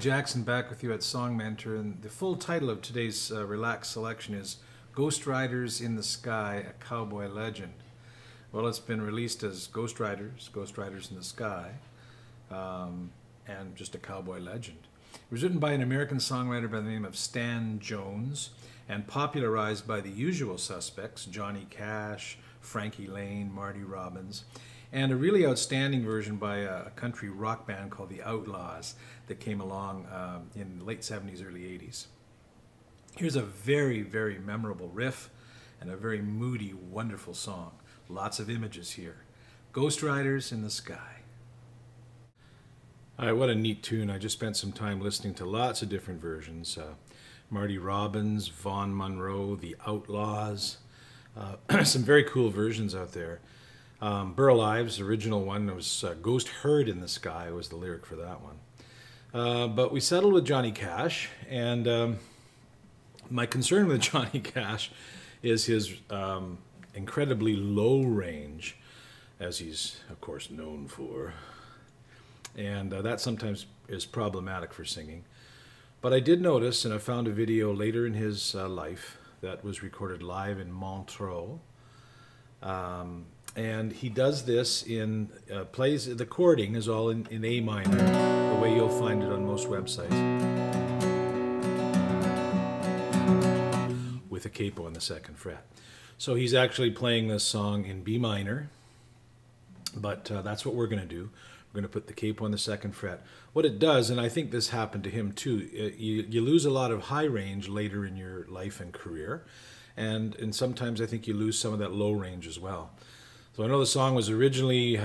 Jackson back with you at Song Mentor, and the full title of today's relaxed selection is Ghost Riders in the Sky, a Cowboy Legend. Well, it's been released as Ghost Riders in the Sky, and just a cowboy legend. It was written by an American songwriter by the name of Stan Jones and popularized by the usual suspects, Johnny Cash, Frankie Lane, Marty Robbins, and a really outstanding version by a country rock band called the Outlaws that came along in the late 70s, early 80s. Here's a very, very memorable riff and a very moody, wonderful song. Lots of images here. Ghost Riders in the Sky. All right, what a neat tune. I just spent some time listening to lots of different versions. Marty Robbins, Vaughn Monroe, the Outlaws. Some very cool versions out there. Burl Ives' original one was Ghost Heard in the Sky was the lyric for that one. But we settled with Johnny Cash, and my concern with Johnny Cash is his incredibly low range, as he's, of course, known for. And that sometimes is problematic for singing. But I did notice, and I found a video later in his life that was recorded live in Montreux. And he does this in, plays, the chording is all in A minor, the way you'll find it on most websites, with a capo on the 2nd fret. So he's actually playing this song in B minor, but that's what we're going to do. We're going to put the capo on the 2nd fret. What it does, and I think this happened to him too, you lose a lot of high range later in your life and career, and sometimes I think you lose some of that low range as well. So I know the song was originally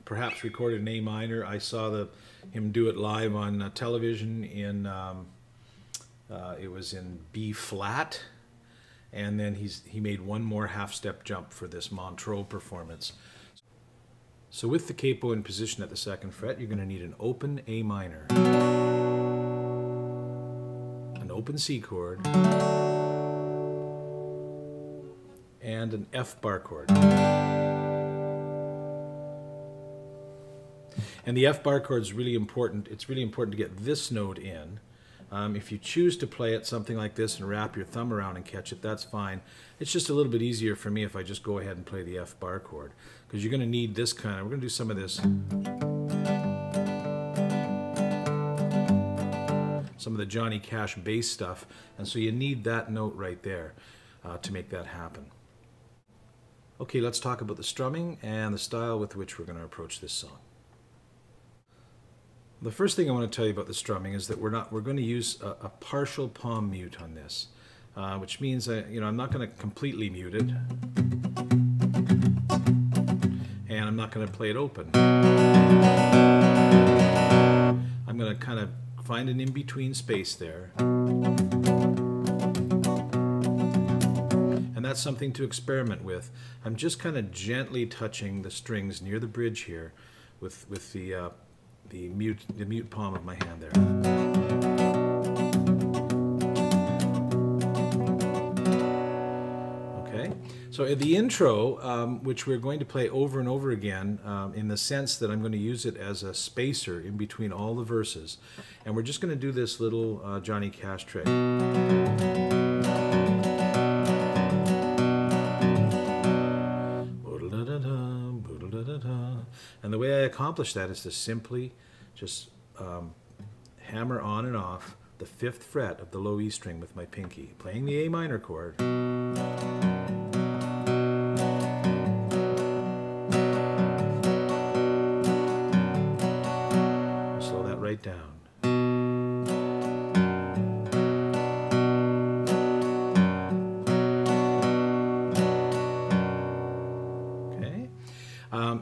perhaps recorded in A minor. I saw him do it live on television in, it was in B flat, and then he made one more half-step jump for this Montreux performance. So with the capo in position at the 2nd fret, you're going to need an open A minor, an open C chord, and an F bar chord. And the F bar chord is really important. It's really important to get this note in. If you choose to play it something like this and wrap your thumb around and catch it, that's fine. It's just a little bit easier for me if I just go ahead and play the F bar chord, because you're going to need this kind of, we're going to do some of this, some of the Johnny Cash bass stuff, and so you need that note right there to make that happen. Okay, let's talk about the strumming and the style with which we're going to approach this song. The first thing I want to tell you about the strumming is that we're going to use a partial palm mute on this, which means that, I'm not going to completely mute it, and I'm not going to play it open. I'm going to kind of find an in-between space there, and that's something to experiment with. I'm just kind of gently touching the strings near the bridge here with the mute palm of my hand there. Okay, so at the intro, which we're going to play over and over again, in the sense that I'm going to use it as a spacer in between all the verses, and we're just going to do this little Johnny Cash trick. And the way I accomplish that is to simply just hammer on and off the 5th fret of the low E string with my pinky, playing the A minor chord. Slow that right down.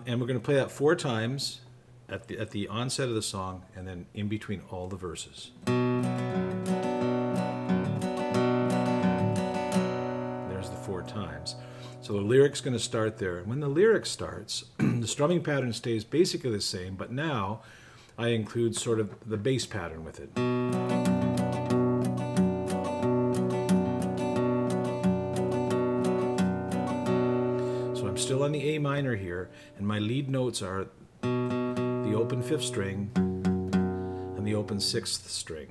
And we're going to play that 4 times at the onset of the song, and then in between all the verses. There's the 4 times. So the lyric's going to start there. And when the lyric starts, the strumming pattern stays basically the same, but now I include sort of the bass pattern with it. Still on the A minor here, and my lead notes are the open 5th string and the open 6th string.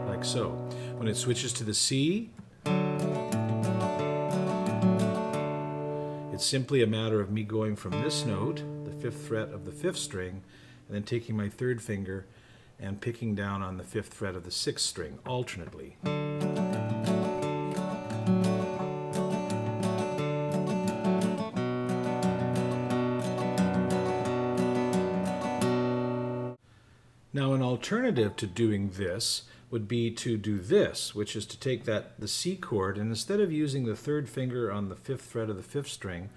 Like so. When it switches to the C, it's simply a matter of me going from this note, the 5th fret of the 5th string, and then taking my 3rd finger and picking down on the 5th fret of the 6th string alternately. Now, an alternative to doing this would be to do this, which is to take the C chord, and instead of using the 3rd finger on the 5th fret of the 5th string,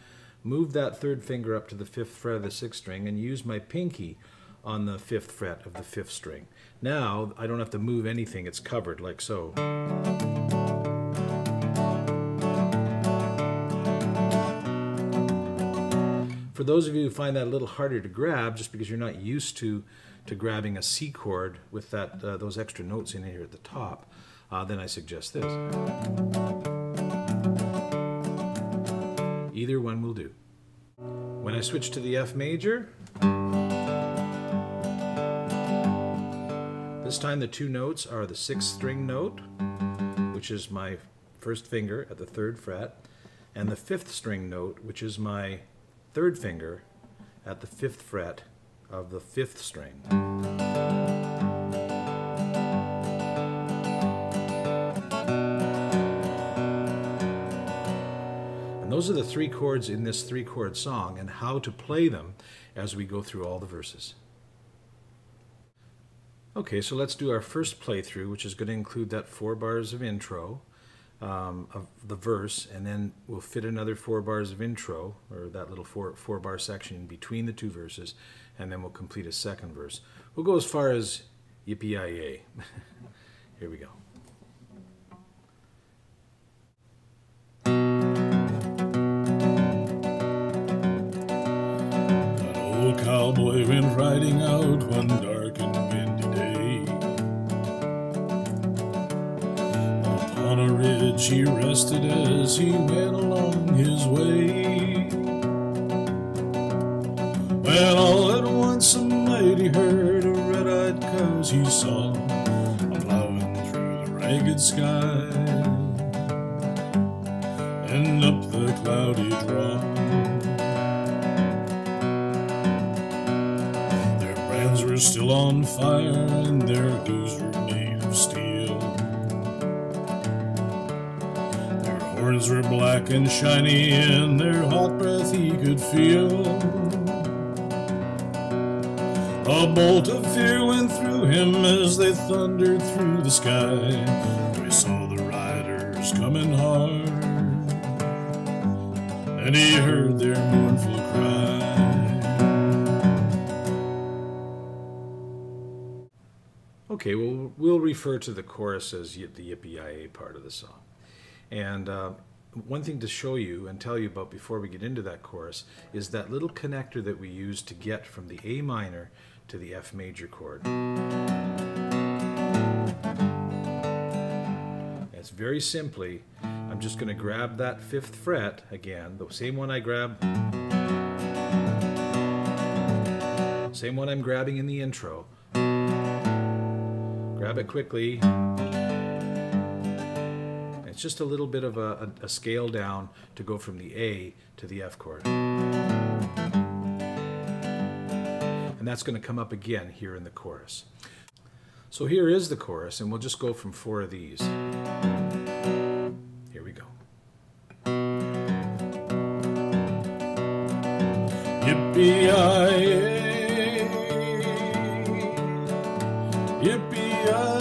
move that 3rd finger up to the 5th fret of the 6th string and use my pinky on the 5th fret of the 5th string. Now, I don't have to move anything, it's covered like so. For those of you who find that a little harder to grab, just because you're not used to grabbing a C chord with those extra notes in here at the top, then I suggest this. Either one will do. When I switch to the F major, this time the 2 notes are the 6th string note, which is my 1st finger at the 3rd fret, and the 5th string note, which is my 3rd finger at the 5th fret of the 5th string. And those are the 3 chords in this 3-chord song, and how to play them as we go through all the verses. Okay, so let's do our first playthrough, which is going to include that 4 bars of intro of the verse, and then we'll fit another 4 bars of intro, or that little four bar section in between the 2 verses, and then we'll complete a 2nd verse. We'll go as far as yippee-yi-yay. Here we go. An old cowboy went riding out one dark and windy day. Upon a ridge he rested as he went along his way, when all at once a mighty herd of red-eyed cows he saw a-plowing through the ragged sky and up the cloudy draw. Their brands were still on fire and their hooves were made of steel. Their horns were black and shiny and their hot breath he could feel. A bolt of fear went through him as they thundered through the sky. We saw the riders coming hard, and he heard their mournful cry. Okay, well, we'll refer to the chorus as the yippee-yi-yay part of the song. And one thing to show you and tell you about before we get into that chorus is that little connector that we use to get from the A minor to the F major chord. It's very simply, I'm just going to grab that 5th fret again, the same one I grabbed, same one I'm grabbing in the intro. Grab it quickly. It's just a little bit of a scale down to go from the A to the F chord. And that's going to come up again here in the chorus. So here is the chorus, and we'll just go from 4 of these. Here we go. Yippee-yi-yay, yippee-yi-yo.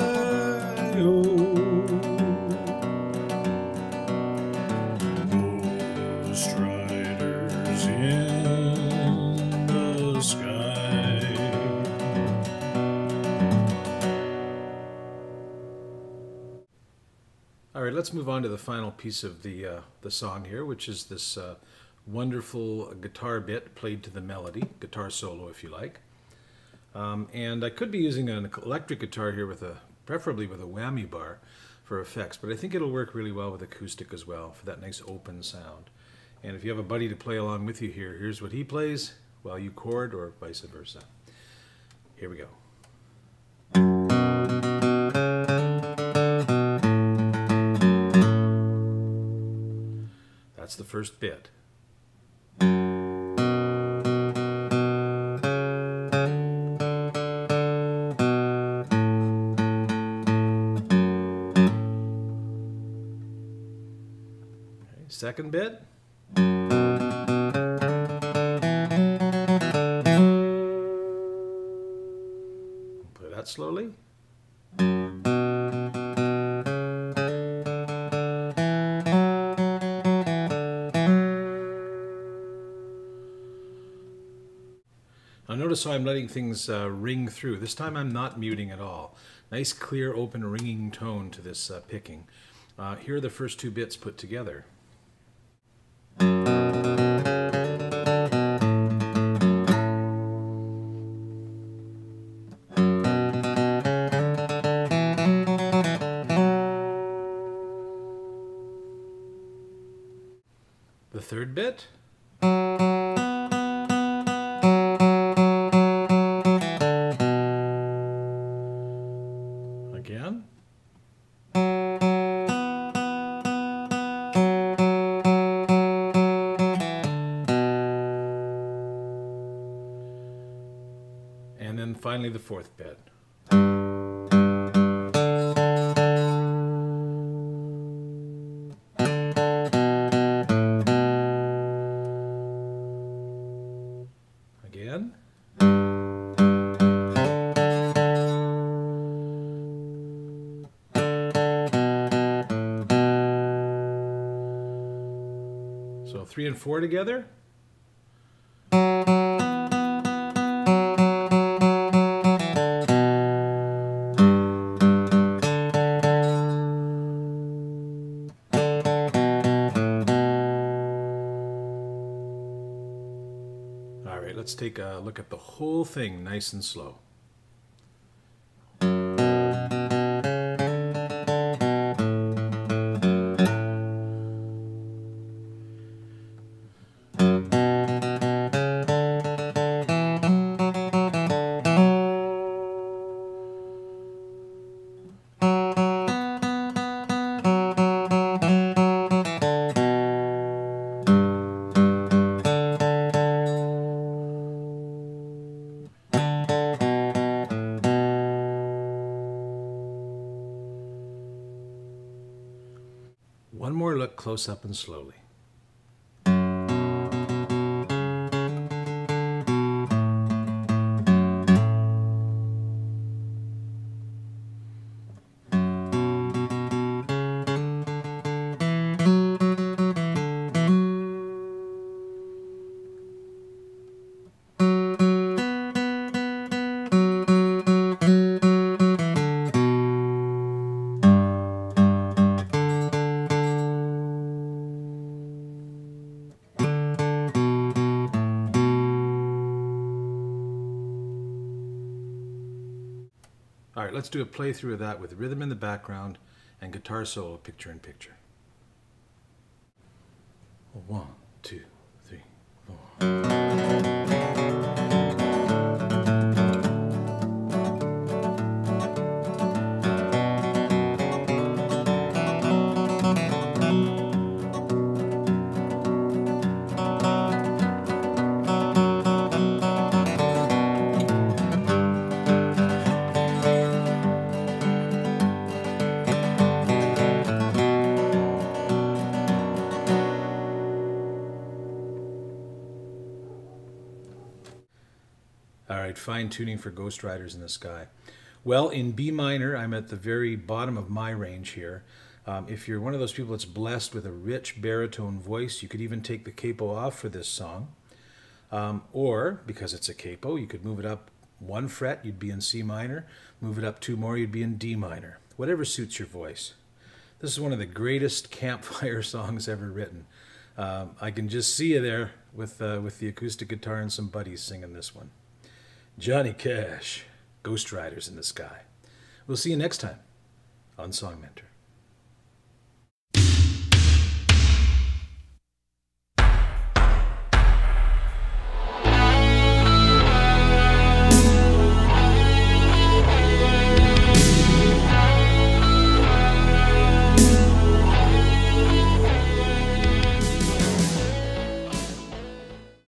Ghost riders in the sky. All right, let's move on to the final piece of the song here, which is this wonderful guitar bit played to the melody, guitar solo if you like. And I could be using an electric guitar here with preferably with a whammy bar, for effects, but I think it'll work really well with acoustic as well for that nice open sound. And if you have a buddy to play along with you here, here's what he plays while you chord, or vice versa. Here we go. That's the first bit. Okay, second bit. Play that slowly. Now notice how I'm letting things ring through. This time I'm not muting at all. Nice, clear, open, ringing tone to this picking. Here are the first two bits put together. The third bit. Again. And then finally the fourth bit. Again. So 3 and 4 together. All right, let's take a look at the whole thing nice and slow. One more look close up and slowly. All right, let's do a playthrough of that with rhythm in the background and guitar solo picture in picture. 1, 2, 3, 4. All right, fine tuning for Ghost Riders in the Sky. Well, in B minor, I'm at the very bottom of my range here. If you're one of those people that's blessed with a rich baritone voice, you could even take the capo off for this song. Or, because it's a capo, you could move it up 1 fret, you'd be in C minor. Move it up 2 more, you'd be in D minor. Whatever suits your voice. This is one of the greatest campfire songs ever written. I can just see you there with the acoustic guitar and some buddies singing this one. Johnny Cash, Ghost Riders in the Sky. We'll see you next time on Song Mentor.